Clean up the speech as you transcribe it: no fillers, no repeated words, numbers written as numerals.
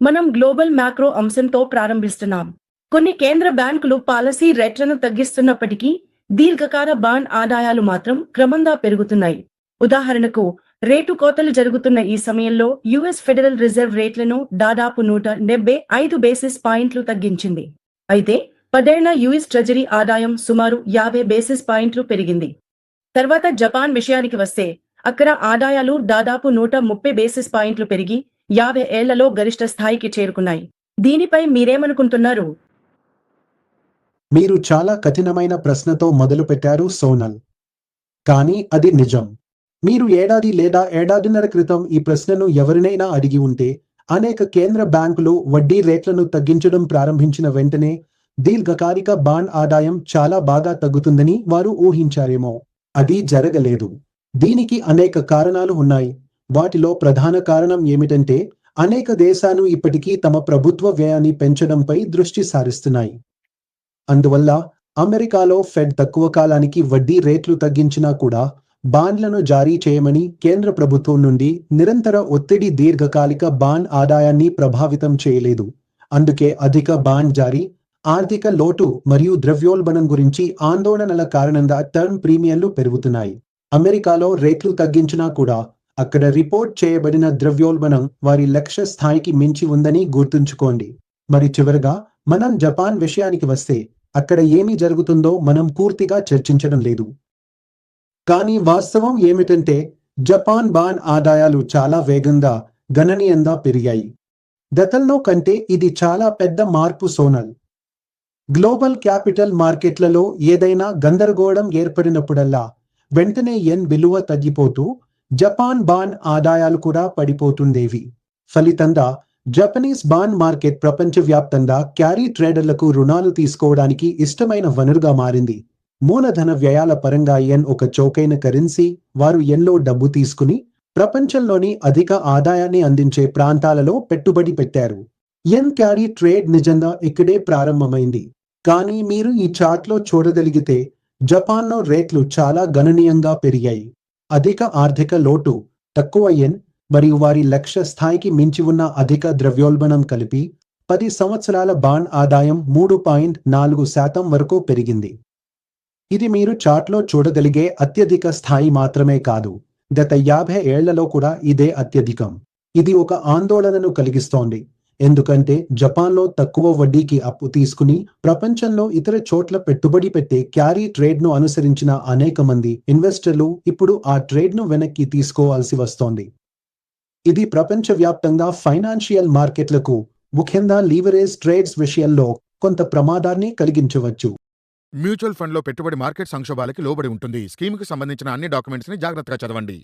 మనం global macro అంశంతో ప్రారంభిస్తున్నాం. కొన్ని కేంద్ర బ్యాంకులు పాలసీ రేట్లను తగ్గిస్తున్నప్పటికీ దీర్ఘకాల బాండ్ ఆదాయాలు మాత్రం క్రమంగా పెరుగుతున్నాయి. ఉదాహరణకు, రేటు కోతలు జరుగుతున్న ఈ సమయంలో యుఎస్ ఫెడరల్ రిజర్వ్ రేట్లను దాదాపు 175 బేసిస్ పాయింట్లు తగ్గించింది. అయితే 10 ఏళ్ల యుఎస్ ట్రెజరీ ఆదాయం సుమారు 50 బేసిస్ పాయింట్లు పెరిగింది. తర్వాత జపాన్ విషయానికి వస్తే, అక్కడ ఆదాయాలు దాదాపు 130 బేసిస్ పాయింట్లు పెరిగి 50 ఏళ్లలో గరిష్ట స్థాయికి చేరుకున్నాయి. దీనిపై మీరేమనుకుంటున్నారు? మీరు చాలా కఠినమైన ప్రశ్నతో మొదలుపెట్టారు సోనల్. కానీ అది నిజం. మీరు ఏడాది లేదా ఏడాదిన్నర క్రితం ఈ ప్రశ్నను ఎవరినైనా అడిగి ఉంటే, అనేక కేంద్ర బ్యాంకులు వడ్డీ రేట్లను తగ్గించడం ప్రారంభించిన వెంటనే దీర్ఘకాలిక బాండ్ ఆదాయం చాలా బాగా తగ్గుతుందని వారు ఊహించారేమో. అది జరగలేదు. దీనికి అనేక కారణాలు ఉన్నాయి. వాటిలో ప్రధాన కారణం ఏమిటంటే, అనేక దేశాలు ఇప్పటికీ తమ ప్రభుత్వ వ్యయాన్ని పెంచడంపై దృష్టి సారిస్తున్నాయి. అందువల్ల అమెరికాలో ఫెడ్ తక్కువ కాలానికి వడ్డీ రేట్లు తగ్గించినా కూడా బాండ్లను జారీ చేయమని కేంద్ర ప్రభుత్వం నుండి నిరంతర ఒత్తిడి దీర్ఘకాలిక బాండ్ ఆదాయాన్ని ప్రభావితం చేయలేదు. అందుకే అధిక బాండ్ జారీ, ఆర్థిక లోటు మరియు ద్రవ్యోల్బణం గురించి ఆందోళనల కారణంగా టర్మ్ ప్రీమియంలు పెరుగుతున్నాయి. అమెరికాలో రేట్లు తగ్గించినా కూడా అక్కడ రిపోర్ట్ చేయబడిన ద్రవ్యోల్బణం వారి లక్ష్య స్థాయికి మించి ఉందని గుర్తుంచుకోండి. మరి చివరగా మనం జపాన్ విషయానికి వస్తే, అక్కడ ఏమి జరుగుతుందో మనం పూర్తిగా చర్చించడం లేదు. కానీ వాస్తవం ఏమిటంటే, జపాన్ బాండ్ ఆదాయాలు చాలా వేగంగా, గణనీయంగా పెరిగాయి. గతంలో కంటే ఇది చాలా పెద్ద మార్పు సోనల్. గ్లోబల్ క్యాపిటల్ మార్కెట్లలో ఏదైనా గందరగోళం ఏర్పడినప్పుడల్లా వెంటనే యెన్ విలువ తగ్గిపోతూ జపాన్ బాండ్ ఆదాయాలు కూడా పడిపోతుండేవి. ఫలితంగా జపనీస్ బాండ్ మార్కెట్ ప్రపంచవ్యాప్తంగా క్యారీ ట్రేడర్లకు రుణాలు తీసుకోవడానికి ఇష్టమైన వనరుగా మారింది. మూలధన వ్యయాల పరంగా యెన్ ఒక చౌకైన కరెన్సీ. వారు యెన్లో డబ్బు తీసుకుని ప్రపంచంలోని అధిక ఆదాయాన్ని అందించే ప్రాంతాలలో పెట్టుబడి పెట్టారు. యెన్ క్యారీ ట్రేడ్ నిజంగా ఇక్కడే ప్రారంభమైంది. కానీ మీరు ఈ చార్ట్లో చూడగలిగితే, జపాన్లో రేట్లు చాలా గణనీయంగా పెరిగాయి. అధిక ఆర్థిక లోటు, తక్కువ యెన్ మరియు వారి లక్ష్య స్థాయికి మించి ఉన్న అధిక ద్రవ్యోల్బణం కలిపి 10 సంవత్సరాల బాండ్ ఆదాయం 3.4% వరకు పెరిగింది. ఇది మీరు చార్ట్లో చూడగలిగే అత్యధిక స్థాయి మాత్రమే కాదు, గత 50 ఏళ్లలో కూడా ఇదే అత్యధికం. ఇది ఒక ఆందోళనను కలిగిస్తోంది. ఎందుకంటే జపాన్లో తక్కువ వడ్డీకి అప్పు తీసుకుని ప్రపంచంలో ఇతర చోట్ల పెట్టుబడి పెట్టే క్యారీ ట్రేడ్ను అనుసరించిన అనేక మంది ఇన్వెస్టర్లు ఇప్పుడు ఆ ట్రేడ్ను వెనక్కి తీసుకోవాల్సి వస్తోంది. ఇది ప్రపంచవ్యాప్తంగా ఫైనాన్షియల్ మార్కెట్లకు, ముఖ్యంగా లీవరేజ్ ట్రేడ్స్ విషయంలో కొంత ప్రమాదాన్ని కలిగించవచ్చు. మ్యూచువల్ ఫండ్లో పెట్టుబడి మార్కెట్ సంక్షోభాలకి లోబడి ఉంటుంది. స్కీమ్కి సంబంధించిన అన్ని డాక్యుమెంట్స్ని జాగ్రత్తగా చదవండి.